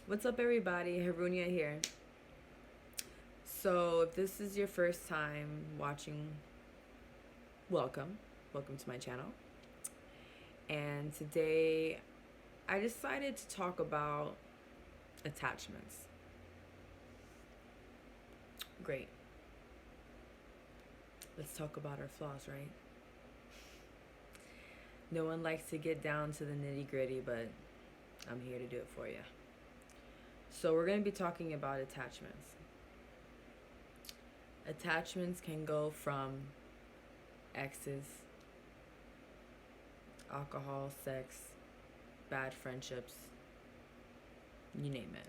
What's up, everybody? Harunia here. So, if this is your first time watching, welcome. Welcome to my channel. And today I decided to talk about attachments. Great. Let's talk about our flaws, right? No one likes to get down to the nitty gritty, but I'm here to do it for you. So, we're going to be talking about attachments. Attachments can go from exes, alcohol, sex, bad friendships, you name it.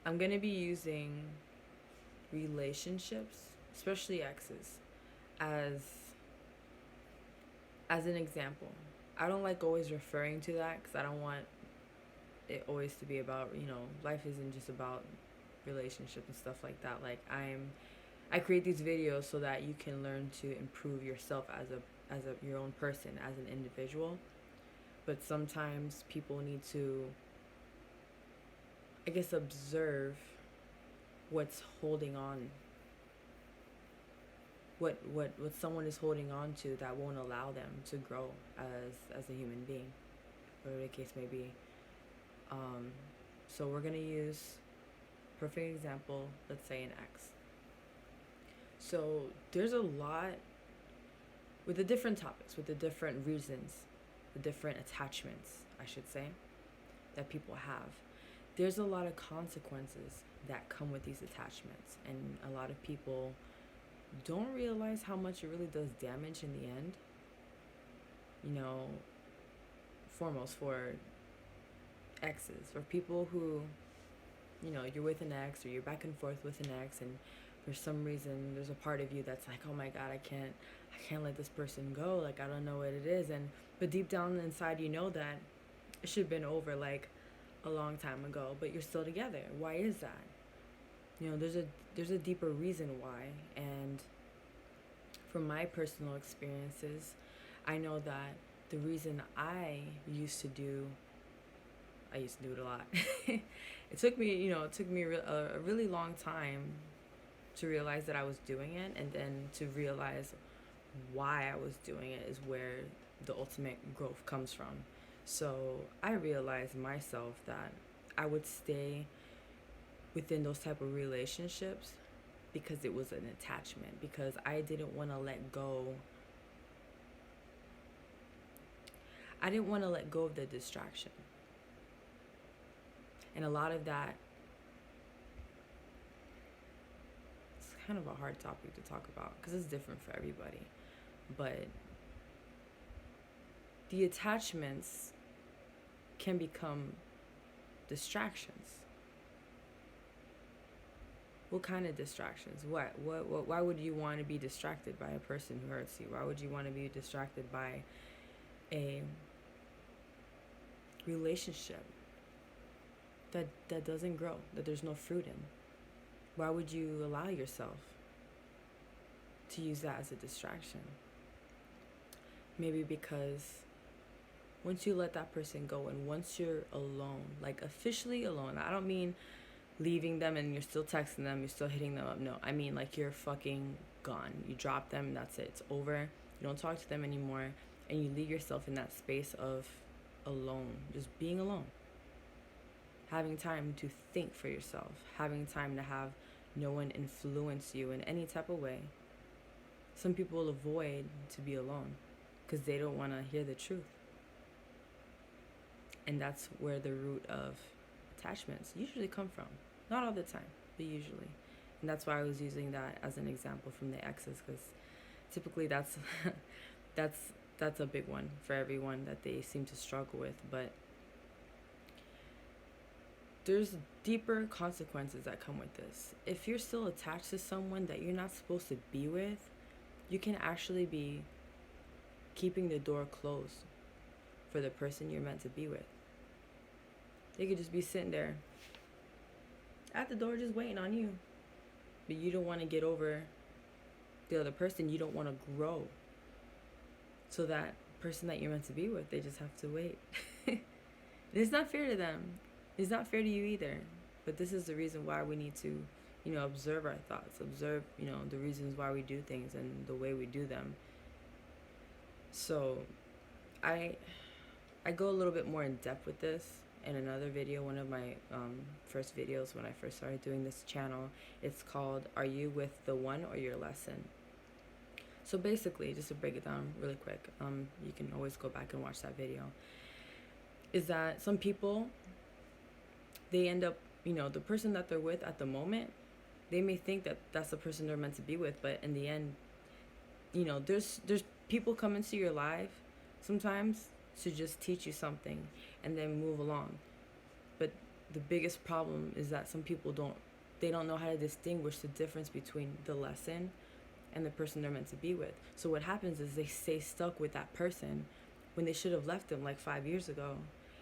I'm going to be using relationships, especially exes, as an example. I don't like always referring to that because I don't want it always to be about, life isn't just about relationships and stuff like that. Like I create these videos so that you can learn to improve yourself as your own person, as an individual. But sometimes people need to, I guess, observe what's holding on, what someone is holding on to that won't allow them to grow as a human being, whatever the case may be. So we're gonna use perfect example. Let's say an ex. So there's a lot with the different topics, with the different reasons, the different attachments, I should say, that people have. There's a lot of consequences that come with these attachments, and a lot of people don't realize how much it really does damage in the end. Foremost for exes, or people who, you're with an ex, or you're back and forth with an ex, and for some reason there's a part of you that's like, oh my god, I can't let this person go. Like, I don't know what it is, but deep down inside you know that it should have been over like a long time ago, but you're still together. Why is that? There's a deeper reason why. And from my personal experiences, I know that the reason I used to do it a lot. It took me a really long time to realize that I was doing it, and then to realize why I was doing it is where the ultimate growth comes from. So I realized myself that I would stay within those type of relationships because it was an attachment, because I didn't want to let go. I didn't want to let go of the distraction. And a lot of that, it's kind of a hard topic to talk about because it's different for everybody. But the attachments can become distractions. What kind of distractions? Why would you want to be distracted by a person who hurts you? Why would you want to be distracted by a relationship that doesn't grow, that there's no fruit in? Why would you allow yourself to use that as a distraction? Maybe because once you let that person go, and once you're alone, like officially alone, I don't mean leaving them and you're still texting them, you're still hitting them up. No, I mean like you're fucking gone. You drop them, that's it. It's over. You don't talk to them anymore, and you leave yourself in that space of alone, just being alone. Having time to think for yourself, having time to have no one influence you in any type of way. Some people avoid to be alone because they don't want to hear the truth. And that's where the root of attachments usually come from. Not all the time, but usually. And that's why I was using that as an example from the exes, because typically that's that's a big one for everyone that they seem to struggle with. But there's deeper consequences that come with this. If you're still attached to someone that you're not supposed to be with, you can actually be keeping the door closed for the person you're meant to be with. They could just be sitting there at the door just waiting on you. But you don't want to get over the other person. You don't want to grow. So that person that you're meant to be with, they just have to wait. And it's not fair to them. It's not fair to you either. But this is the reason why we need to, observe our thoughts, observe, the reasons why we do things and the way we do them. So I I go a little bit more in depth with this in another video, one of my first videos when I first started doing this channel. It's called Are You With the One or Your Lesson? So basically, just to break it down really quick, you can always go back and watch that video, is that some people, they end up, the person that they're with at the moment, they may think that that's the person they're meant to be with, but in the end, there's people come into your life sometimes to just teach you something and then move along. But the biggest problem is that some people don't know how to distinguish the difference between the lesson and the person they're meant to be with. So what happens is they stay stuck with that person when they should have left them like 5 years ago.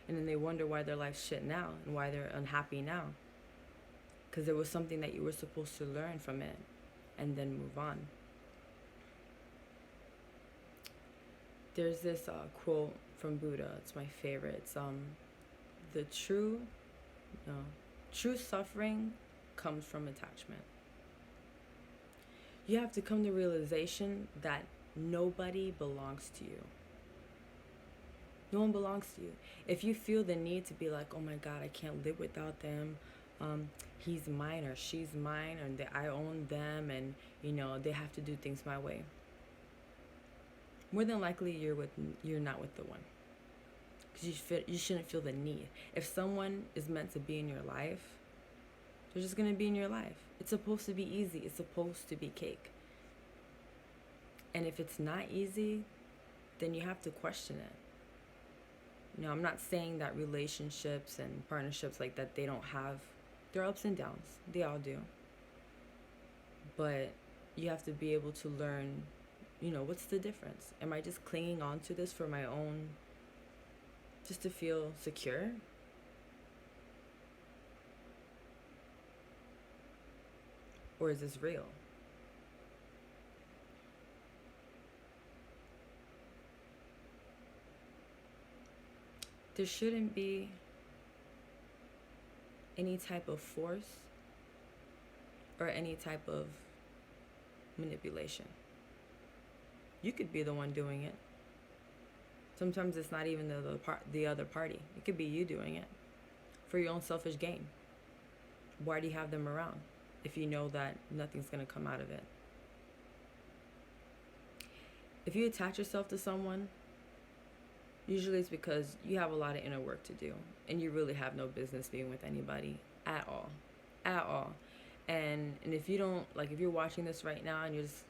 And then they wonder why their life's shit now and why they're unhappy now. Because there was something that you were supposed to learn from it and then move on. There's this quote from Buddha. It's my favorite. It's the true suffering comes from attachment. You have to come to realization that nobody belongs to you. No one belongs to you. If you feel the need to be like, oh my God, I can't live without them. He's mine or she's mine, and I own them, and they have to do things my way. More than likely, you're not with the one, because you shouldn't feel the need. If someone is meant to be in your life, they're just gonna be in your life. It's supposed to be easy. It's supposed to be cake. And if it's not easy, then you have to question it. I'm not saying that relationships and partnerships like that, they don't have their ups and downs. They all do. But you have to be able to learn, what's the difference? Am I just clinging on to this for my own, just to feel secure? Or is this real? There shouldn't be any type of force or any type of manipulation. You could be the one doing it. Sometimes it's not even the other party. It could be you doing it for your own selfish gain. Why do you have them around if you know that nothing's going to come out of it? If you attach yourself to someone, usually it's because you have a lot of inner work to do and you really have no business being with anybody at all. And if you don't, like, if you're watching this right now and you're just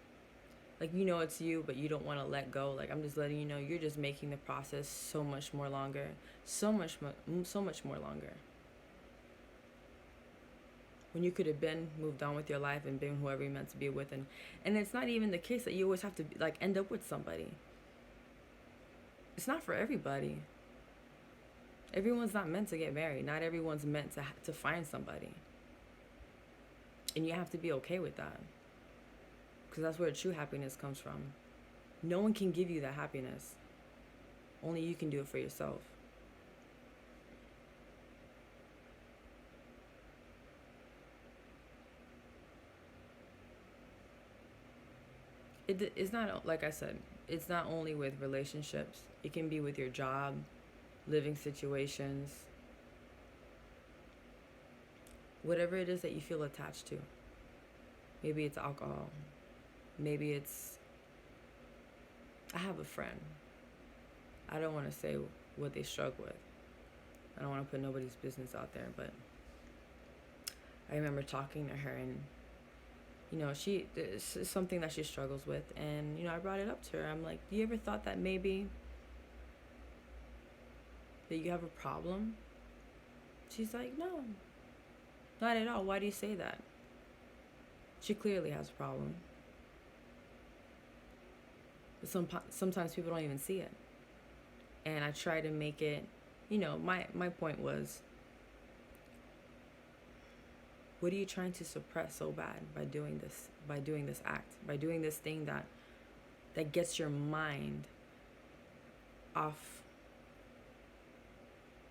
like, it's you, but you don't want to let go, like, I'm just letting you know, you're just making the process so much more longer, so much more longer, when you could have moved on with your life and been whoever you're meant to be with. And it's not even the case that you always have to end up with somebody. It's not for everybody. Everyone's not meant to get married. Not everyone's meant to find somebody. And you have to be okay with that. Because that's where true happiness comes from. No one can give you that happiness. Only you can do it for yourself. It's not, like I said, it's not only with relationships. It can be with your job, living situations, whatever it is that you feel attached to. Maybe it's alcohol. Maybe it's... I have a friend. I don't want to say what they struggle with. I don't want to put nobody's business out there, but I remember talking to her, and it's something that she struggles with, and I brought it up to her. I'm like, do you ever thought that maybe that you have a problem? She's like, no, not at all. Why do you say that? She clearly has a problem. But sometimes people don't even see it. And I try to make it, my point was, what are you trying to suppress so bad by doing this act, by doing this thing that gets your mind off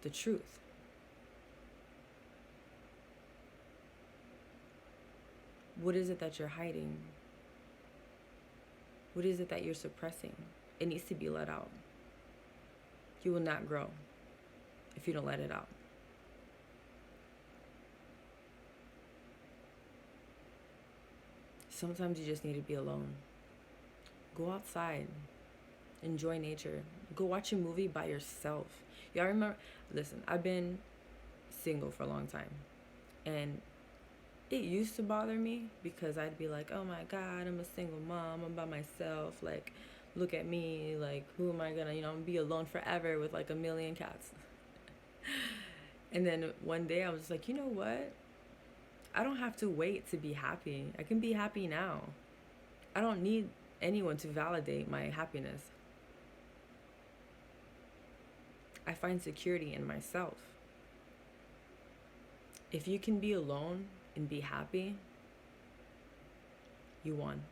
the truth? What is it that you're hiding? What is it that you're suppressing? It needs to be let out. You will not grow if you don't let it out. Sometimes you just need to be alone. Go outside. Enjoy nature. Go watch a movie by yourself. Y'all remember? Listen, I've been single for a long time. And it used to bother me because I'd be like, oh my God, I'm a single mom. I'm by myself. Like, look at me. Like, who am I going to, be alone forever with like a million cats. And then one day I was like, you know what? I don't have to wait to be happy. I can be happy now. I don't need anyone to validate my happiness. I find security in myself. If you can be alone and be happy, you won.